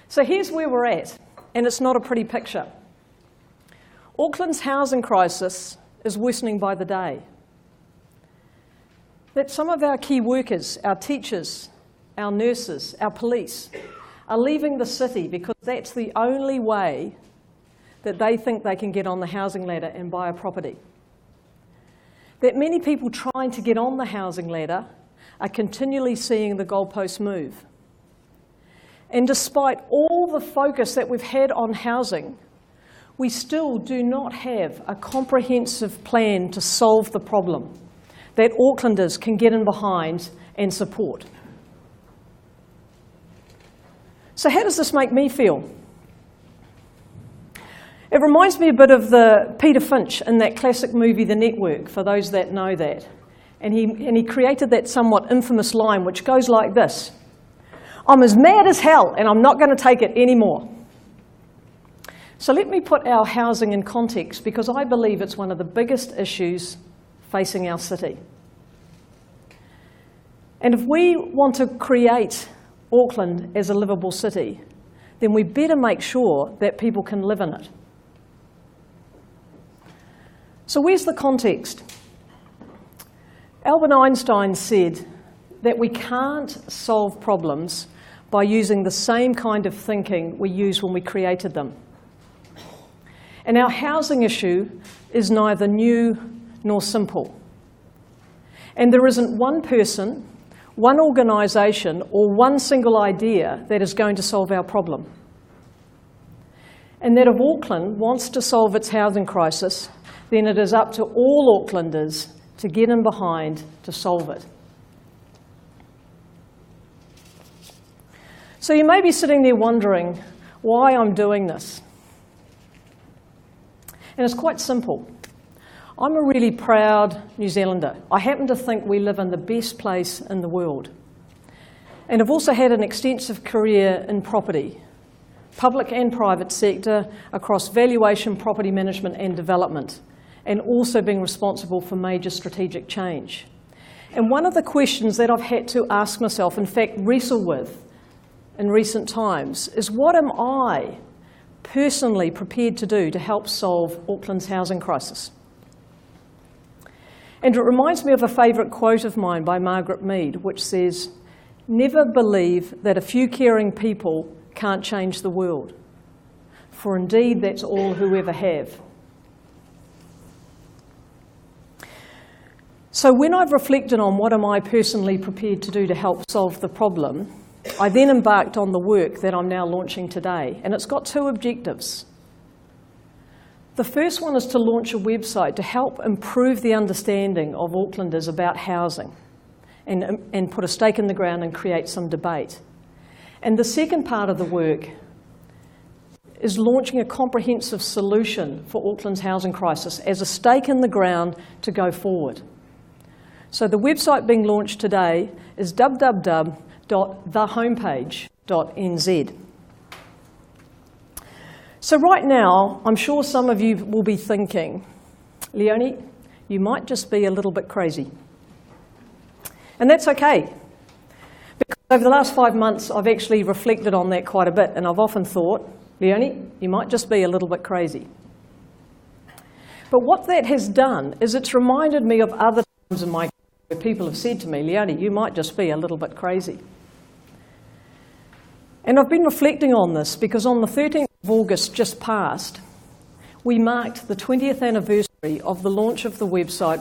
So here's where we're at, and it's not a pretty picture. Auckland's housing crisis is worsening by the day. That some of our key workers, our teachers, our nurses, our police, are leaving the city because that's the only way that they think they can get on the housing ladder and buy a property. That many people trying to get on the housing ladder are continually seeing the goalposts move. And despite all the focus that we've had on housing, we still do not have a comprehensive plan to solve the problem that Aucklanders can get in behind and support. So how does this make me feel? It reminds me a bit of the Peter Finch in that classic movie, The Network, for those that know that. And he created that somewhat infamous line which goes like this: "I'm as mad as hell and I'm not going to take it anymore." So let me put our housing in context, because I believe it's one of the biggest issues facing our city. And if we want to create Auckland as a livable city, then we better make sure that people can live in it. So where's the context? Albert Einstein said that we can't solve problems by using the same kind of thinking we used when we created them. And our housing issue is neither new nor simple. And there isn't one person, one organisation, or one single idea that is going to solve our problem. And that if Auckland wants to solve its housing crisis, then it is up to all Aucklanders to get in behind to solve it. So you may be sitting there wondering why I'm doing this. And it's quite simple. I'm a really proud New Zealander. I happen to think we live in the best place in the world. And I've also had an extensive career in property, public and private sector, across valuation, property management and development, and also being responsible for major strategic change. And one of the questions that I've had to ask myself, in fact wrestle with in recent times, is what am I personally prepared to do to help solve Auckland's housing crisis? And it reminds me of a favourite quote of mine by Margaret Mead, which says, "Never believe that a few caring people can't change the world, for indeed that's all who ever have." So when I've reflected on what am I personally prepared to do to help solve the problem, I then embarked on the work that I'm now launching today, and it's got two objectives. The first one is to launch a website to help improve the understanding of Aucklanders about housing and put a stake in the ground and create some debate. And the second part of the work is launching a comprehensive solution for Auckland's housing crisis as a stake in the ground to go forward. So the website being launched today is www.thehomepage.nz. So right now, I'm sure some of you will be thinking, Leonie, you might just be a little bit crazy. And that's okay. Because over the last 5 months, I've actually reflected on that quite a bit, and I've often thought, Leonie, you might just be a little bit crazy. But what that has done is it's reminded me of other times in my career where people have said to me, Leonie, you might just be a little bit crazy. And I've been reflecting on this because on the 13th of August just past, we marked the 20th anniversary of the launch of the website.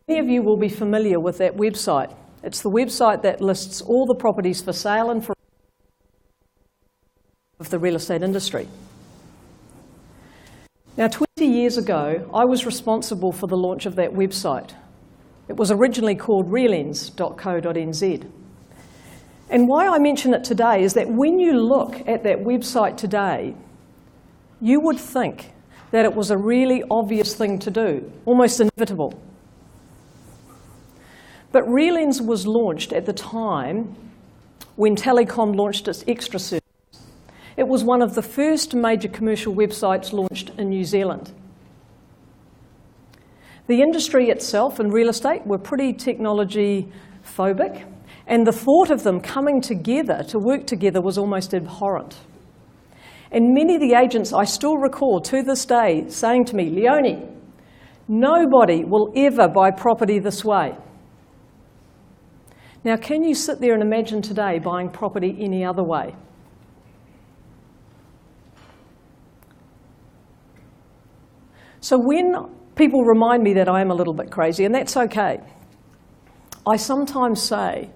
Many of you will be familiar with that website. It's the website that lists all the properties for sale and for of the real estate industry. Now, 20 years ago, I was responsible for the launch of that website. It was originally called realens.co.nz. And why I mention it today is that when you look at that website today, you would think that it was a really obvious thing to do, almost inevitable. But Realens was launched at the time when Telecom launched its Extra service. It was one of the first major commercial websites launched in New Zealand. The industry itself in real estate were pretty technology phobic, And the thought of them coming together to work together was almost abhorrent. And many of the agents I still recall to this day saying to me, Leonie, nobody will ever buy property this way. Now, can you sit there and imagine today buying property any other way? So when people remind me that I am a little bit crazy, and that's okay, I sometimes say,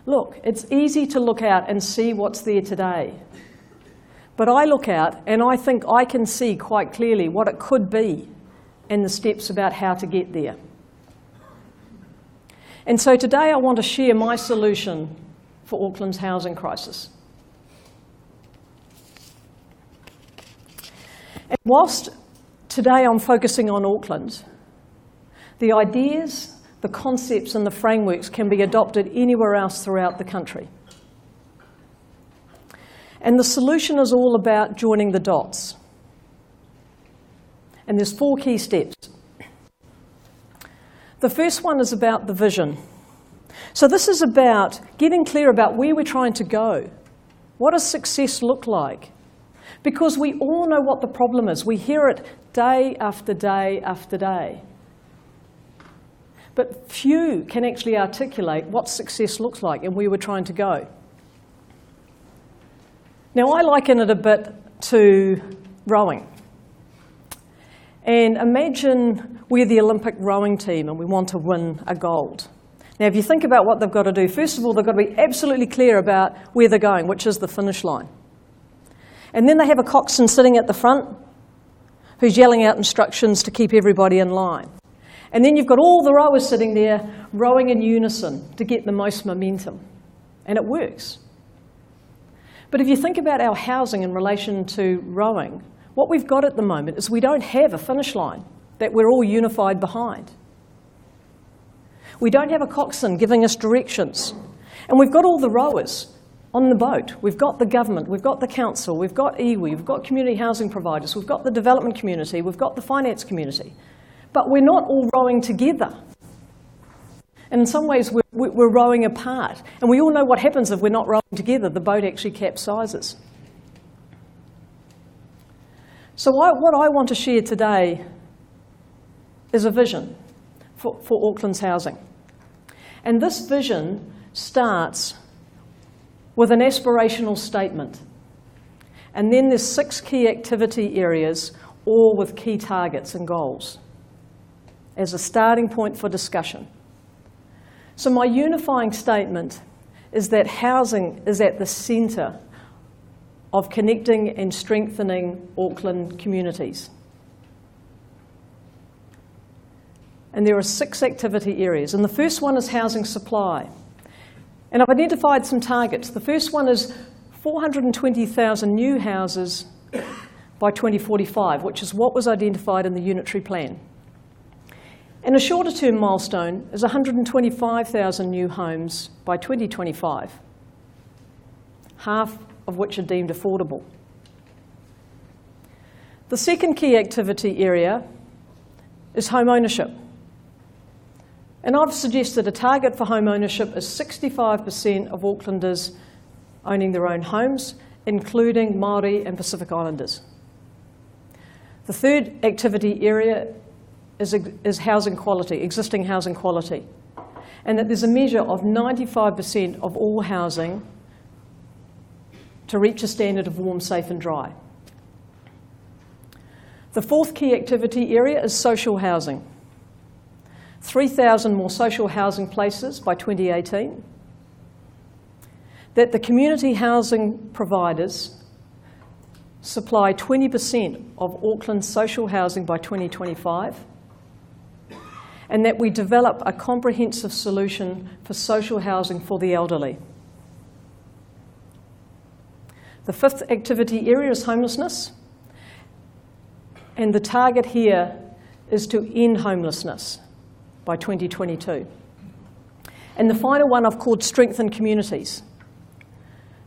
look, it's easy to look out and see what's there today. But I look out and I think I can see quite clearly what it could be and the steps about how to get there. And so today I want to share my solution for Auckland's housing crisis. And whilst today I'm focusing on Auckland, the ideas, the concepts and the frameworks can be adopted anywhere else throughout the country. And the solution is all about joining the dots. And there's 4 key steps. The first one is about the vision. So this is about getting clear about where we're trying to go. What does success look like? Because we all know what the problem is. We hear it day after day after day. But few can actually articulate what success looks like and where we're trying to go. Now, I liken it a bit to rowing. And imagine we're the Olympic rowing team and we want to win a gold. Now, if you think about what they've got to do, first of all, they've got to be absolutely clear about where they're going, which is the finish line. And then they have a coxswain sitting at the front who's yelling out instructions to keep everybody in line. And then you've got all the rowers sitting there rowing in unison to get the most momentum. And it works. But if you think about our housing in relation to rowing, what we've got at the moment is we don't have a finish line that we're all unified behind. We don't have a coxswain giving us directions. And we've got all the rowers on the boat. We've got the government, we've got the council, we've got iwi, we've got community housing providers, we've got the development community, we've got the finance community. But we're not all rowing together. And in some ways, we're rowing apart. And we all know what happens if we're not rowing together. The boat actually capsizes. So what I want to share today is a vision for Auckland's housing. And this vision starts with an aspirational statement. And then there's 6 key activity areas, all with key targets and goals, as a starting point for discussion. So my unifying statement is that housing is at the centre of connecting and strengthening Auckland communities. And there are 6 activity areas. And the first one is housing supply. And I've identified some targets. The first one is 420,000 new houses by 2045, which is what was identified in the unitary plan. And a shorter-term milestone is 125,000 new homes by 2025, half of which are deemed affordable. The second key activity area is home ownership. And I've suggested a target for home ownership is 65% of Aucklanders owning their own homes, including Māori and Pacific Islanders. The third activity area is housing quality, existing housing quality, and that there's a measure of 95% of all housing to reach a standard of warm, safe and dry. The fourth key activity area is social housing. 3,000 more social housing places by 2018. That the community housing providers supply 20% of Auckland's social housing by 2025. And that we develop a comprehensive solution for social housing for the elderly. The fifth activity area is homelessness. And the target here is to end homelessness by 2022. And the final one I've called strengthen communities.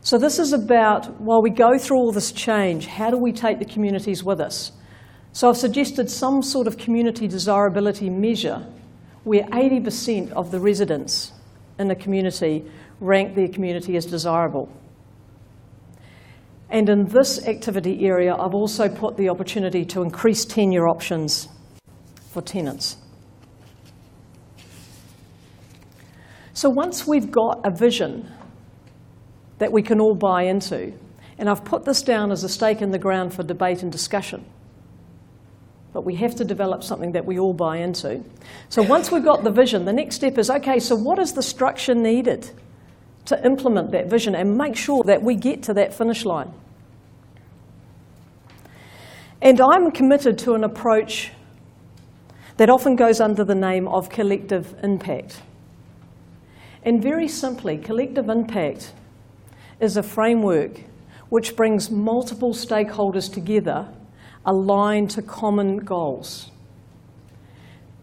So this is about, while we go through all this change, how do we take the communities with us? So I've suggested some sort of community desirability measure where 80% of the residents in a community rank their community as desirable. And in this activity area, I've also put the opportunity to increase tenure options for tenants. So once we've got a vision that we can all buy into, and I've put this down as a stake in the ground for debate and discussion, but we have to develop something that we all buy into. So once we've got the vision, the next step is, okay, so what is the structure needed to implement that vision and make sure that we get to that finish line? And I'm committed to an approach that often goes under the name of collective impact. And very simply, collective impact is a framework which brings multiple stakeholders together aligned to common goals.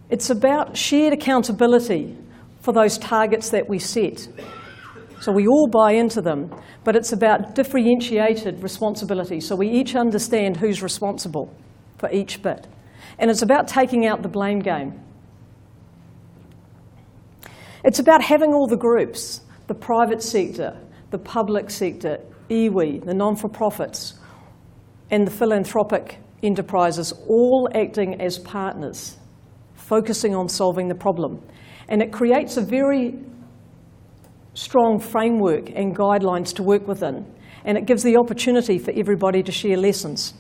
It's about shared accountability for those targets that we set. So we all buy into them, but it's about differentiated responsibility, so we each understand who's responsible for each bit. And it's about taking out the blame game. It's about having all the groups, the private sector, the public sector, iwi, the non-for-profits, and the philanthropic enterprises all acting as partners, focusing on solving the problem. And it creates a very strong framework and guidelines to work within, and it gives the opportunity for everybody to share lessons.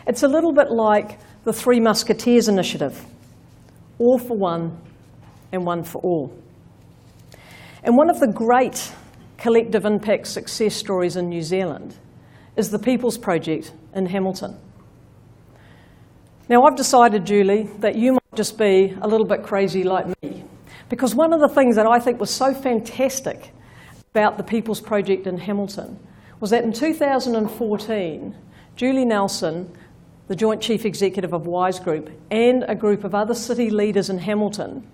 It's a little bit like the Three Musketeers initiative, all for one and one for all. And one of the great collective impact success stories in New Zealand is the People's Project in Hamilton. Now I've decided, Julie, that you might just be a little bit crazy like me, because one of the things that I think was so fantastic about the People's Project in Hamilton was that in 2014, Julie Nelson, the Joint Chief Executive of WISE Group, and a group of other city leaders in Hamilton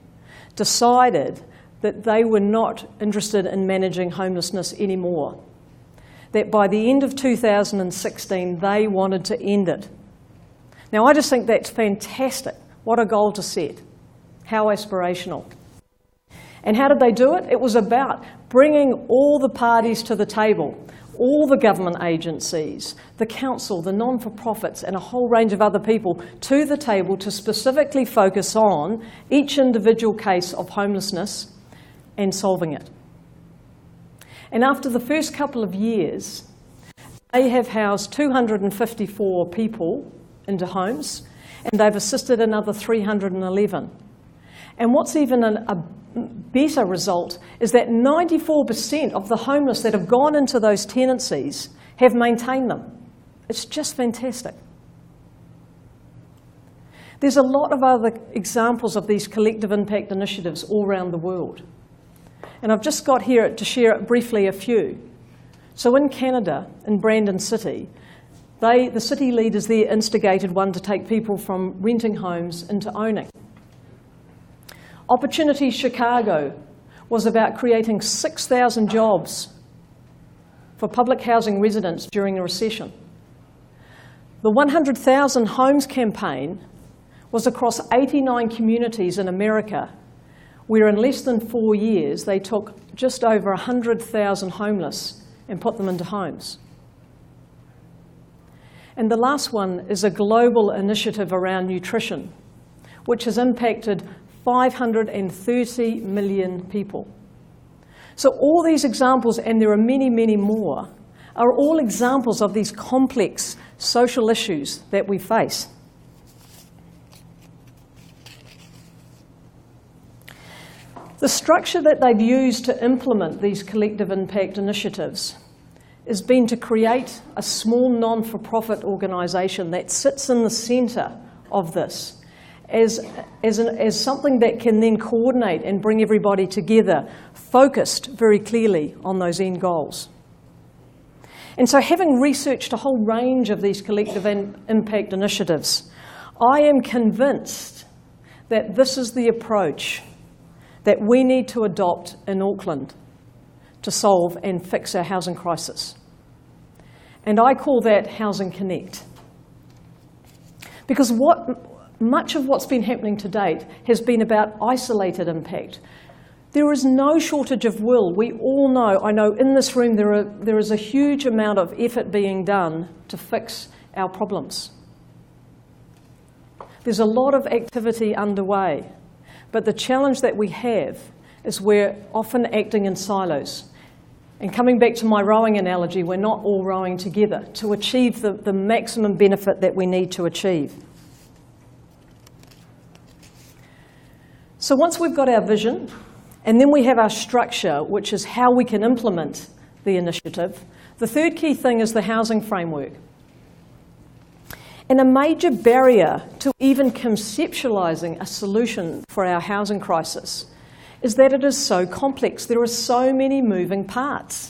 decided that they were not interested in managing homelessness anymore. That by the end of 2016, they wanted to end it. Now, I just think that's fantastic. What a goal to set. How aspirational. And how did they do it? It was about bringing all the parties to the table, all the government agencies, the council, the non-for-profits, and a whole range of other people to the table to specifically focus on each individual case of homelessness and solving it. And after the first couple of years, they have housed 254 people into homes, and they've assisted another 311. And what's even a better result is that 94% of the homeless that have gone into those tenancies have maintained them. It's just fantastic. There's a lot of other examples of these collective impact initiatives all around the world. And I've just got here to share briefly a few. So in Canada, in Brandon City, the city leaders there instigated one to take people from renting homes into owning. Opportunity Chicago was about creating 6,000 jobs for public housing residents during a recession. The 100,000 Homes campaign was across 89 communities in America, where in less than 4 years they took just over 100,000 homeless and put them into homes. And the last one is a global initiative around nutrition, which has impacted 530 million people. So all these examples, and there are many, many more, are all examples of these complex social issues that we face. The structure that they've used to implement these collective impact initiatives has been to create a small non-for-profit organisation that sits in the centre of this as something that can then coordinate and bring everybody together, focused very clearly on those end goals. And so having researched a whole range of these collective impact initiatives, I am convinced that this is the approach that we need to adopt in Auckland to solve and fix our housing crisis. And I call that Housing Connect. Because much of what's been happening to date has been about isolated impact. There is no shortage of will. We all know, I know in this room there is a huge amount of effort being done to fix our problems. There's a lot of activity underway, but the challenge that we have is we're often acting in silos. And coming back to my rowing analogy, we're not all rowing together to achieve the maximum benefit that we need to achieve. So once we've got our vision, and then we have our structure, which is how we can implement the initiative, the third key thing is the housing framework. And a major barrier to even conceptualising a solution for our housing crisis is that it is so complex. There are so many moving parts,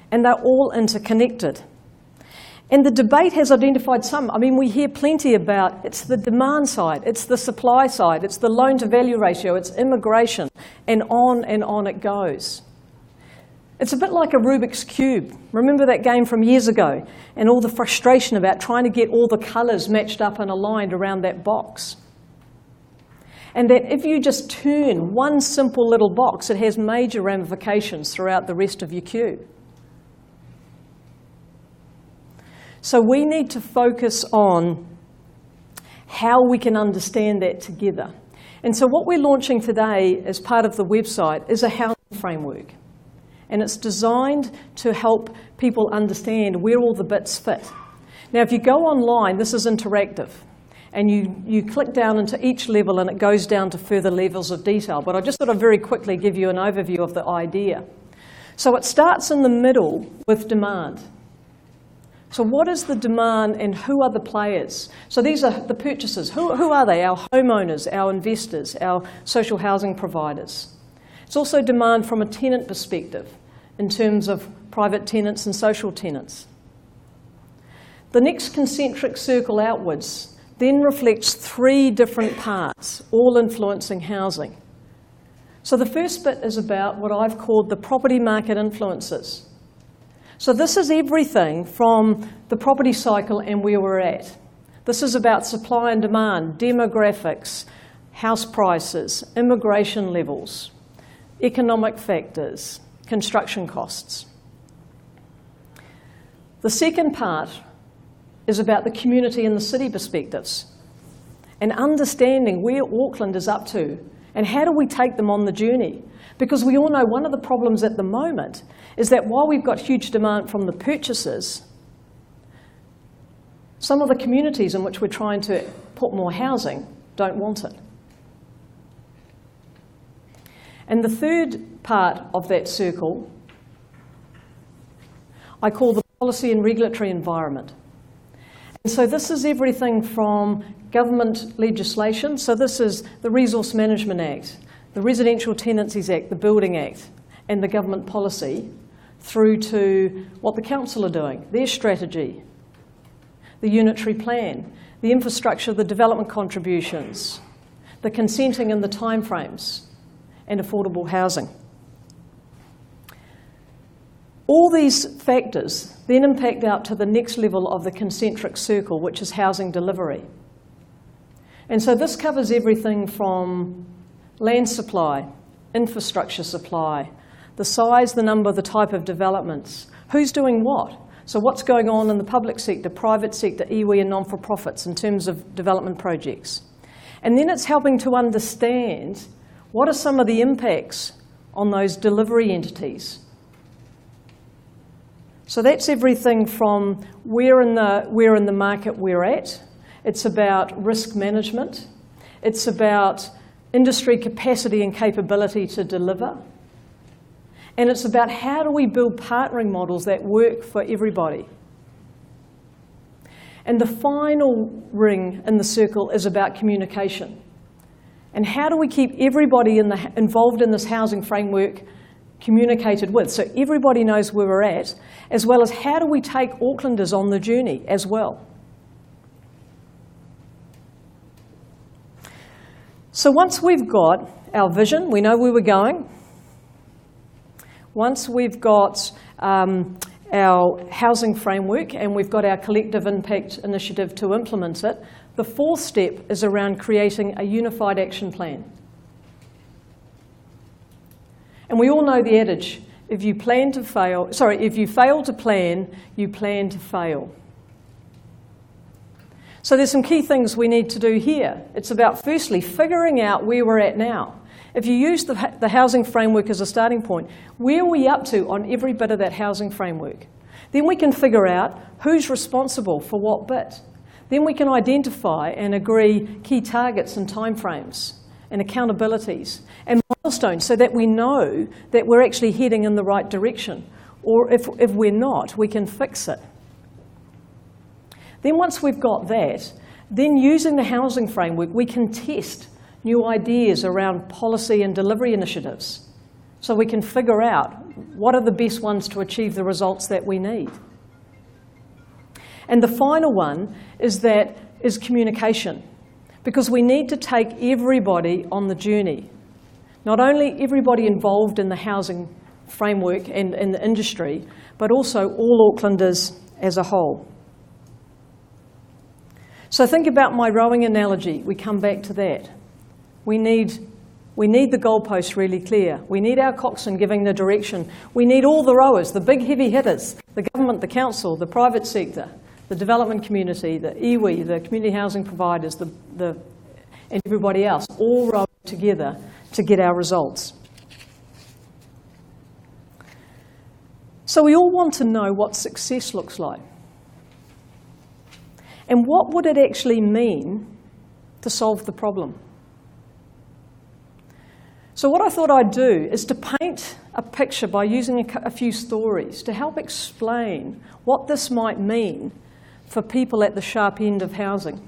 and they're all interconnected. And the debate has identified some. I mean, we hear plenty about it's the demand side, it's the supply side, it's the loan-to-value ratio, it's immigration, and on it goes. It's a bit like a Rubik's Cube. Remember that game from years ago, and all the frustration about trying to get all the colours matched up and aligned around that box. And that if you just turn one simple little box, it has major ramifications throughout the rest of your cube. So we need to focus on how we can understand that together. And so what we're launching today as part of the website is a housing framework. And it's designed to help people understand where all the bits fit. Now, if you go online, this is interactive. And you click down into each level and it goes down to further levels of detail. But I just thought I'd very quickly give you an overview of the idea. So it starts in the middle with demand. So what is the demand and who are the players? So these are the purchasers. Who are they? Our homeowners, our investors, our social housing providers. It's also demand from a tenant perspective in terms of private tenants and social tenants. The next concentric circle outwards then reflects three different parts, all influencing housing. So the first bit is about what I've called the property market influences. So this is everything from the property cycle and where we're at. This is about supply and demand, demographics, house prices, immigration levels, economic factors, construction costs. The second part is about the community and the city perspectives and understanding where Auckland is up to and how do we take them on the journey. Because we all know one of the problems at the moment is that while we've got huge demand from the purchasers, some of the communities in which we're trying to put more housing don't want it. And the third part of that circle I call the policy and regulatory environment. And so this is everything from government legislation. So this is the Resource Management Act, the Residential Tenancies Act, the Building Act, and the government policy, through to what the council are doing, their strategy, the unitary plan, the infrastructure, the development contributions, the consenting and the timeframes, and affordable housing. All these factors then impact out to the next level of the concentric circle, which is housing delivery. And so this covers everything from land supply, infrastructure supply, the size, the number, the type of developments, who's doing what. So what's going on in the public sector, private sector, iwi and non-for-profits in terms of development projects. And then it's helping to understand what are some of the impacts on those delivery entities. So that's everything from where in the market we're at. It's about risk management. It's about industry capacity and capability to deliver. And it's about how do we build partnering models that work for everybody. And the final ring in the circle is about communication. And how do we keep everybody involved in this housing framework communicated with, so everybody knows where we're at, as well as how do we take Aucklanders on the journey as well. So once we've got our vision, we know where we're going. Once we've got our housing framework and we've got our collective impact initiative to implement it, the fourth step is around creating a unified action plan. And we all know the adage, if you fail to plan, you plan to fail. So there's some key things we need to do here. It's about, firstly, figuring out where we're at now. If you use the housing framework as a starting point, where are we up to on every bit of that housing framework? Then we can figure out who's responsible for what bit. Then we can identify and agree key targets and timeframes and accountabilities and milestones so that we know that we're actually heading in the right direction. Or if we're not, we can fix it. Then once we've got that, then using the housing framework, we can test new ideas around policy and delivery initiatives so we can figure out what are the best ones to achieve the results that we need. And the final one is communication, because we need to take everybody on the journey, not only everybody involved in the housing framework and in the industry, but also all Aucklanders as a whole. So think about my rowing analogy. We come back to that. We need the goalposts really clear. We need our coxswain giving the direction. We need all the rowers, the big heavy hitters, the government, the council, the private sector, the development community, the iwi, the community housing providers, and everybody else, all rowing together to get our results. So we all want to know what success looks like. And what would it actually mean to solve the problem? So what I thought I'd do is to paint a picture by using a few stories to help explain what this might mean for people at the sharp end of housing.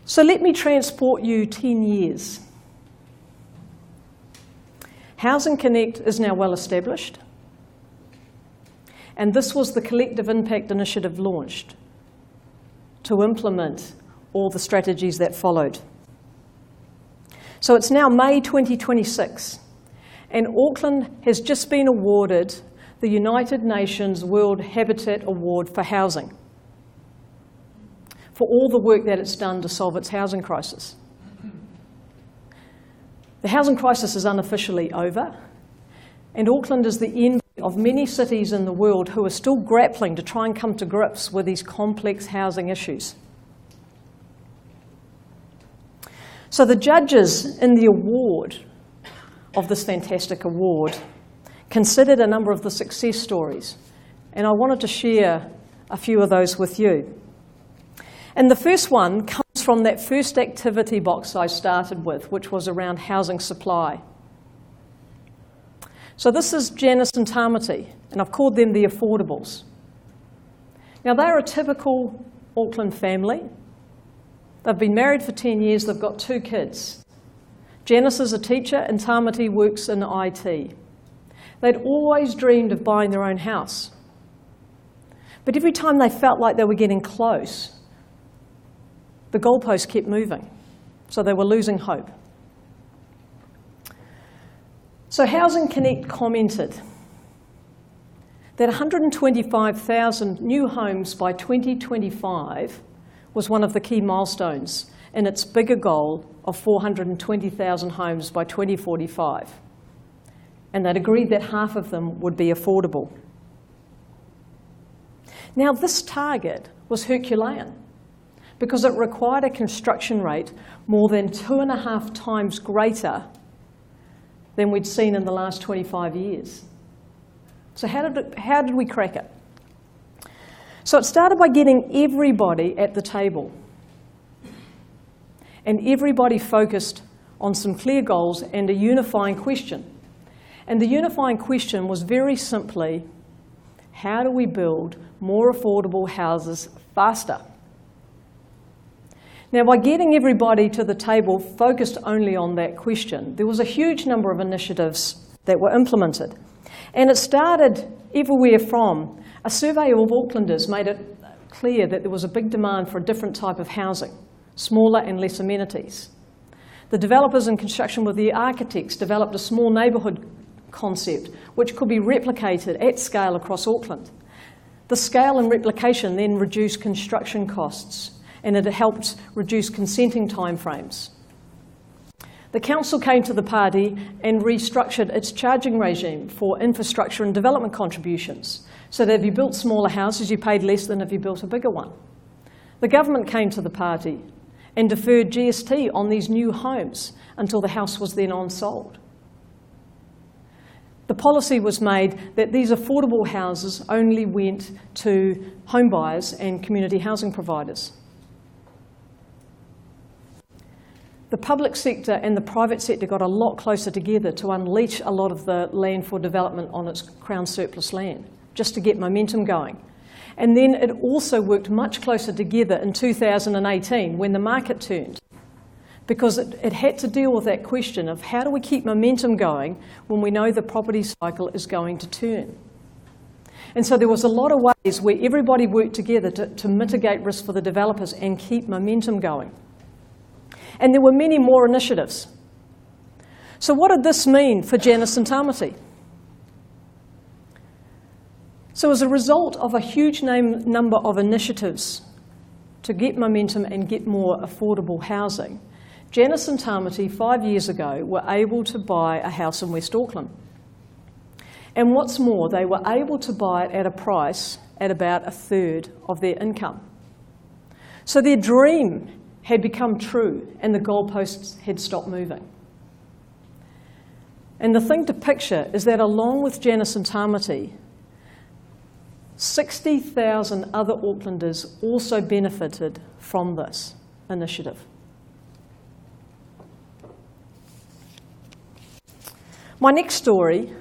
So let me transport you 10 years. Housing Connect is now well established, and this was the collective impact initiative launched to implement all the strategies that followed. So it's now May 2026, and Auckland has just been awarded the United Nations World Habitat Award for Housing for all the work that it's done to solve its housing crisis. The housing crisis is unofficially over, and Auckland is the envy of many cities in the world who are still grappling to try and come to grips with these complex housing issues. So the judges in the award of this fantastic award considered a number of the success stories, and I wanted to share a few of those with you. And the first one comes from that first activity box I started with, which was around housing supply. So this is Janice and Tamati, and I've called them the affordables. Now they're a typical Auckland family. They've been married for 10 years, they've got 2 kids. Janice is a teacher and Tamati works in IT. They'd always dreamed of buying their own house. But every time they felt like they were getting close, the goalposts kept moving, so they were losing hope. So Housing Connect commented that 125,000 new homes by 2025 was one of the key milestones in its bigger goal of 420,000 homes by 2045. And they'd agreed that half of them would be affordable. Now this target was Herculean because it required a construction rate more than 2.5 times greater than we'd seen in the last 25 years. So how did we crack it? So it started by getting everybody at the table. And everybody focused on some clear goals and a unifying question. And the unifying question was very simply, how do we build more affordable houses faster? Now, by getting everybody to the table focused only on that question, there was a huge number of initiatives that were implemented. And it started everywhere from a survey of Aucklanders made it clear that there was a big demand for a different type of housing, smaller and less amenities. The developers in construction with the architects developed a small neighbourhood concept which could be replicated at scale across Auckland. The scale and replication then reduced construction costs, and it helped reduce consenting timeframes. The council came to the party and restructured its charging regime for infrastructure and development contributions, so that if you built smaller houses, you paid less than if you built a bigger one. The government came to the party and deferred GST on these new homes until the house was then on-sold. The policy was made that these affordable houses only went to home buyers and community housing providers. The public sector and the private sector got a lot closer together to unleash a lot of the land for development on its Crown surplus land, just to get momentum going. And then it also worked much closer together in 2018 when the market turned, because it had to deal with that question of how do we keep momentum going when we know the property cycle is going to turn. And so there was a lot of ways where everybody worked together to mitigate risk for the developers and keep momentum going. And there were many more initiatives. So what did this mean for Janice and Tamati? So as a result of a huge number of initiatives to get momentum and get more affordable housing, Janice and Tamati 5 years ago were able to buy a house in West Auckland. And what's more, they were able to buy it at a price at about a third of their income. So their dream had become true and the goalposts had stopped moving. And the thing to picture is that along with Janice and Tamati, 60,000 other Aucklanders also benefited from this initiative. My next story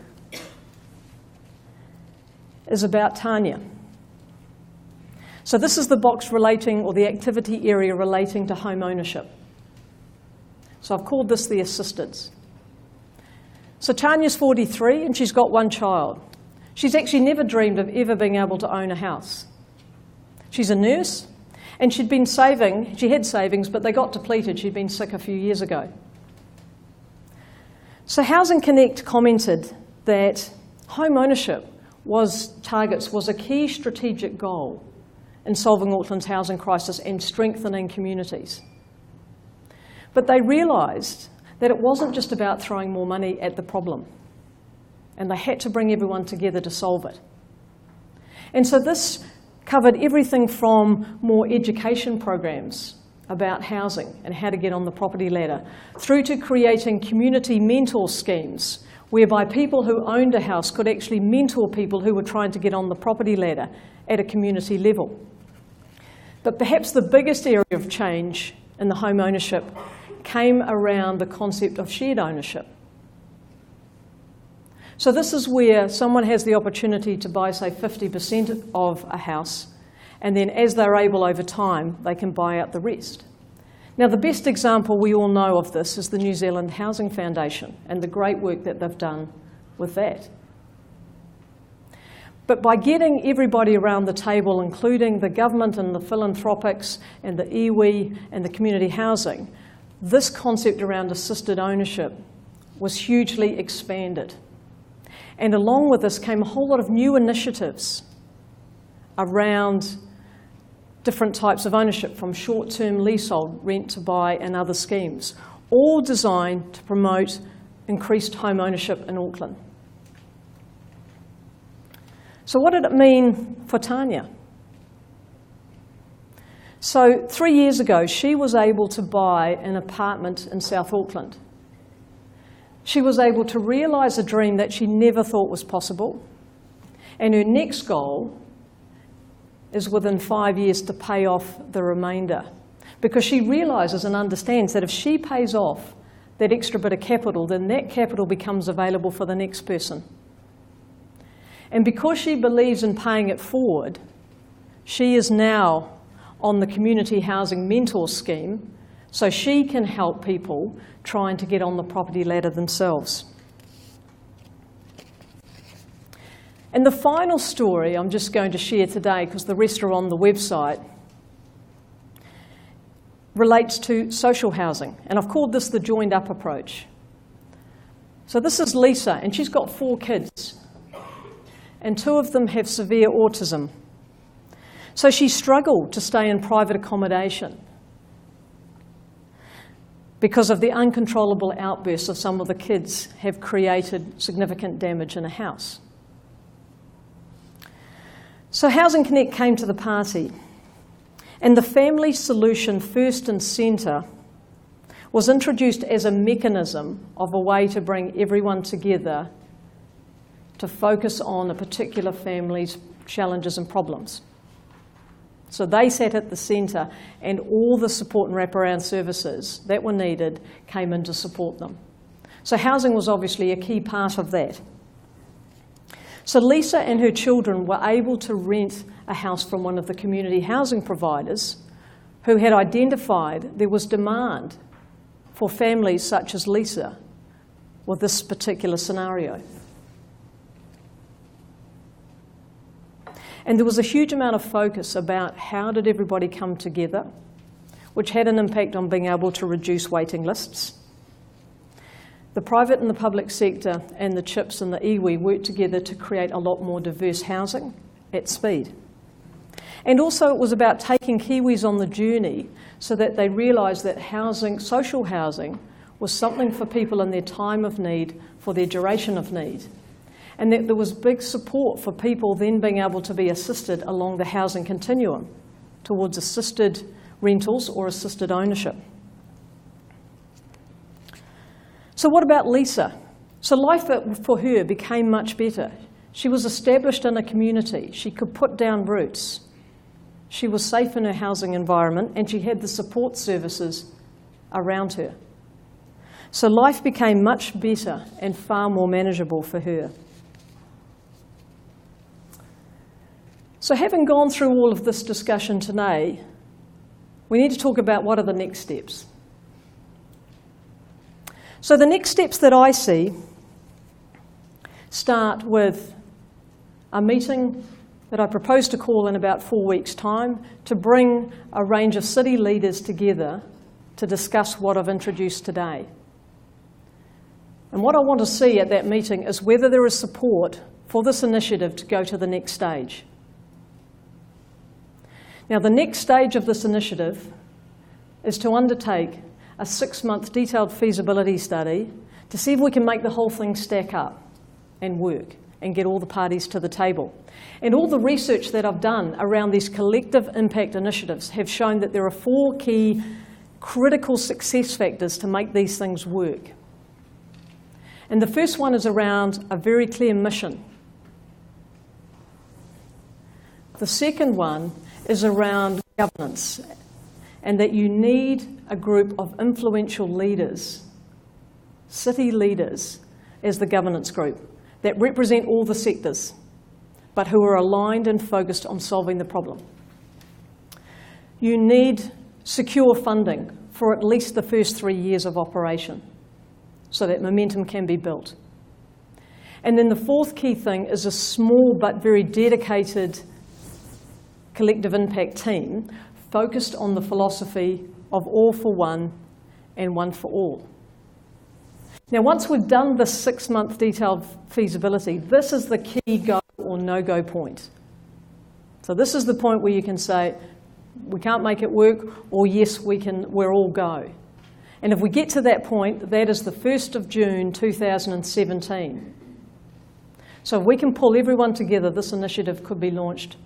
is about Tanya. So this is the box relating, or the activity area relating to home ownership. So I've called this the assisteds. So Tanya's 43 and she's got one child. She's actually never dreamed of ever being able to own a house. She's a nurse and she'd been saving, she had savings, but they got depleted. She'd been sick a few years ago. So Housing Connect commented that home ownership was a key strategic goal in solving Auckland's housing crisis and strengthening communities. But they realised that it wasn't just about throwing more money at the problem, and they had to bring everyone together to solve it. And so this covered everything from more education programs about housing and how to get on the property ladder, through to creating community mentor schemes whereby people who owned a house could actually mentor people who were trying to get on the property ladder at a community level. But perhaps the biggest area of change in the home ownership came around the concept of shared ownership. So this is where someone has the opportunity to buy, say, 50% of a house, and then as they're able over time, they can buy out the rest. Now, the best example we all know of this is the New Zealand Housing Foundation and the great work that they've done with that. But by getting everybody around the table, including the government and the philanthropics and the iwi and the community housing, this concept around assisted ownership was hugely expanded. And along with this came a whole lot of new initiatives around different types of ownership, from short-term leasehold, rent to buy, and other schemes, all designed to promote increased home ownership in Auckland. So what did it mean for Tanya? So 3 years ago, she was able to buy an apartment in South Auckland. She was able to realise a dream that she never thought was possible. And her next goal is within 5 years to pay off the remainder. Because she realises and understands that if she pays off that extra bit of capital, then that capital becomes available for the next person. And because she believes in paying it forward, she is now on the community housing mentor scheme, so she can help people trying to get on the property ladder themselves. And the final story I'm just going to share today, because the rest are on the website, relates to social housing. And I've called this the joined up approach. So this is Lisa, and she's got 4 kids. And 2 of them have severe autism. So she struggled to stay in private accommodation because of the uncontrollable outbursts of some of the kids have created significant damage in a house. So Housing Connect came to the party, and the family solution first and centre was introduced as a mechanism of a way to bring everyone together to focus on a particular family's challenges and problems. So they sat at the centre, and all the support and wraparound services that were needed came in to support them. So housing was obviously a key part of that. So Lisa and her children were able to rent a house from one of the community housing providers who had identified there was demand for families such as Lisa with this particular scenario. And there was a huge amount of focus about how did everybody come together, which had an impact on being able to reduce waiting lists. The private and the public sector and the CHIPS and the iwi worked together to create a lot more diverse housing at speed. And also it was about taking Kiwis on the journey so that they realised that housing, social housing, was something for people in their time of need, for their duration of need. And that there was big support for people then being able to be assisted along the housing continuum towards assisted rentals or assisted ownership. So what about Lisa? So life for her became much better. She was established in a community. She could put down roots. She was safe in her housing environment, and she had the support services around her. So life became much better and far more manageable for her. So having gone through all of this discussion today, we need to talk about what are the next steps. So the next steps that I see start with a meeting that I propose to call in about 4 weeks' time to bring a range of city leaders together to discuss what I've introduced today. And what I want to see at that meeting is whether there is support for this initiative to go to the next stage. Now, the next stage of this initiative is to undertake a 6-month detailed feasibility study to see if we can make the whole thing stack up and work and get all the parties to the table. And all the research that I've done around these collective impact initiatives have shown that there are 4 key critical success factors to make these things work. And the first one is around a very clear mission. The second one is around governance, and that you need a group of influential leaders, city leaders, as the governance group that represent all the sectors, but who are aligned and focused on solving the problem. You need secure funding for at least the first 3 years of operation so that momentum can be built. And then the fourth key thing is a small but very dedicated collective impact team focused on the philosophy of all for one and one for all. Now, once we've done this 6-month detailed feasibility, this is the key go or no-go point. So this is the point where you can say, we can't make it work, or yes, we're all go. And if we get to that point, that is the 1st of June 2017. So if we can pull everyone together, this initiative could be launched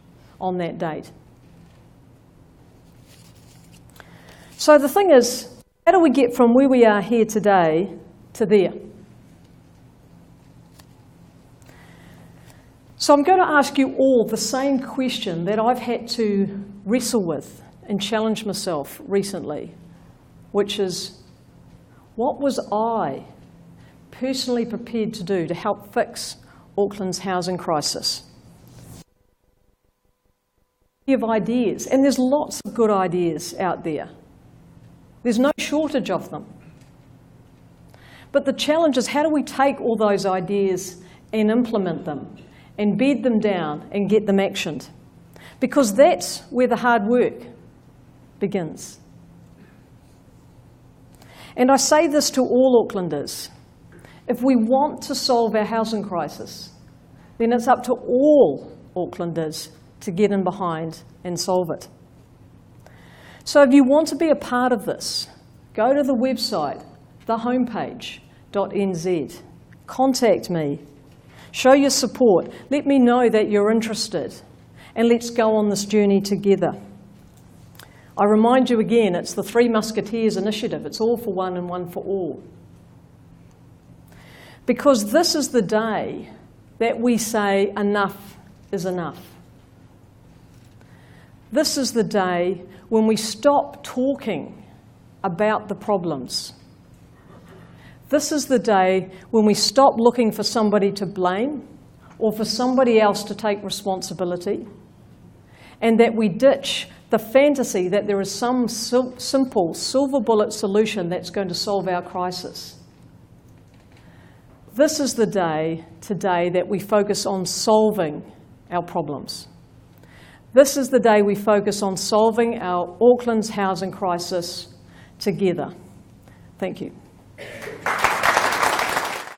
on that date. So the thing is, how do we get from where we are here today to there? So I'm going to ask you all the same question that I've had to wrestle with and challenge myself recently, which is, what was I personally prepared to do to help fix Auckland's housing crisis? Of ideas, and there's lots of good ideas out there. There's no shortage of them. But the challenge is, how do we take all those ideas and implement them and bed them down and get them actioned? Because that's where the hard work begins. And I say this to all Aucklanders. If we want to solve our housing crisis, then it's up to all Aucklanders to get in behind and solve it. So if you want to be a part of this, Go to the website, the homepage.nz. Contact me. Show your support. Let me know that you're interested. And let's go on this journey together. I remind you again, it's the Three Musketeers initiative. It's all for one and one for all. Because this is the day that we say enough is enough. This is the day when we stop talking about the problems. This is the day when we stop looking for somebody to blame or for somebody else to take responsibility, and that we ditch the fantasy that there is some simple silver bullet solution that's going to solve our crisis. This is the day today that we focus on solving our problems. This is the day we focus on solving our Auckland's housing crisis together. Thank you.